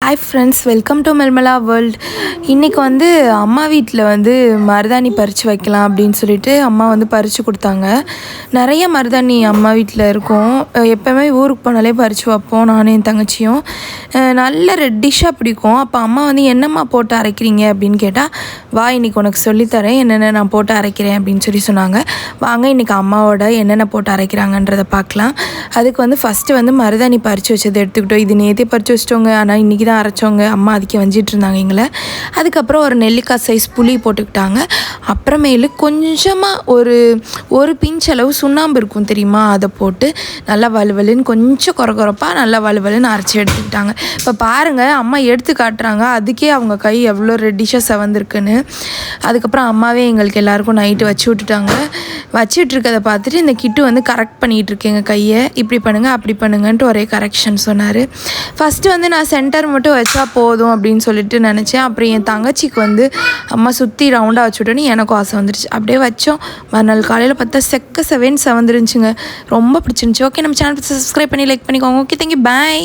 Hi friends, welcome to மெல்மலா world. இன்றைக்கி அம்மா வீட்டில் மருதாணி பறித்து வைக்கலாம் அப்படின்னு சொல்லிட்டு அம்மா பறித்து கொடுத்தாங்க. நிறைய மருதாணி அம்மா வீட்டில் இருக்கும். எப்போவுமே ஊருக்கு போனாலே பறித்து வைப்போம், நானும் என் தங்கச்சியும். நல்ல ரெட்டிஷாக பிடிக்கும். அப்போ அம்மா என்னம்மா போட்டு அரைக்கிறீங்க அப்படின்னு கேட்டால், வா இன்றைக்கி உனக்கு சொல்லித்தரேன் என்னென்ன நான் போட்டு அரைக்கிறேன் அப்படின்னு சொன்னாங்க. வாங்க இன்றைக்கி அம்மாவோட என்னென்ன போட்டு அரைக்கிறாங்கன்றதை பார்க்கலாம். அதுக்கு ஃபஸ்ட்டு மருதாணி பறித்து வச்சதை எடுத்துக்கிட்டோம். இது நேற்றே பறித்து வச்சிட்டோங்க, ஆனால் இன்றைக்கி தான் அரைச்சவங்க. அம்மா அதுக்கு வஞ்சிட்டு இருந்தாங்க எங்களை. அதுக்கப்புறம் ஒரு நெல்லிக்காய் சைஸ் புளி போட்டுக்கிட்டாங்க. அப்புறமேலு கொஞ்சமாக ஒரு பிஞ்ச் அளவு சுண்ணாம்பு இருக்கும் தெரியுமா, அதை போட்டு நல்லா வலுவலுன்னு கொஞ்சம் குறப்பாக நல்லா வலுவலுன்னு அரைச்சி எடுத்துக்கிட்டாங்க. இப்போ பாருங்கள், அம்மா எடுத்து காட்டுறாங்க, அதுக்கே அவங்க கை எவ்வளோ ரெட்டிஷாக செவந்திருக்குன்னு. அதுக்கப்புறம் அம்மாவே எங்களுக்கு எல்லாேருக்கும் நைட்டு வச்சு விட்டுட்டாங்க. வச்சுட்ருக்கதை பார்த்துட்டு இந்த கிட்டு கரெக்ட் பண்ணிகிட்டு இருக்கேங்க கையை. இப்படி பண்ணுங்கள் அப்படி பண்ணுங்கன்ட்டு ஒரே கரெக்ஷன் சொன்னார். ஃபஸ்ட்டு நான் சென்டர் மட்டும் வச்சா போதும் அப்படின்னு சொல்லிட்டு நினச்சேன். அப்புறம் என் தங்கச்சிக்கு அம்மா சுற்றி ரவுண்டாக வச்சுட்டோன்னு எனக்கும் ஆசை வந்துருச்சு. அப்படியே வச்சோம். மறுநாள் காலையில் பார்த்தா செக்க செவன் செவந்துருந்துச்சுங்க. ரொம்ப பிடிச்சிருந்துச்சி. ஓகே, நம்ம சேனல் சப்ஸ்கிரைப் பண்ணி லைக் பண்ணிக்கோங்க. ஓகே, தேங்க்யூ, பாய்.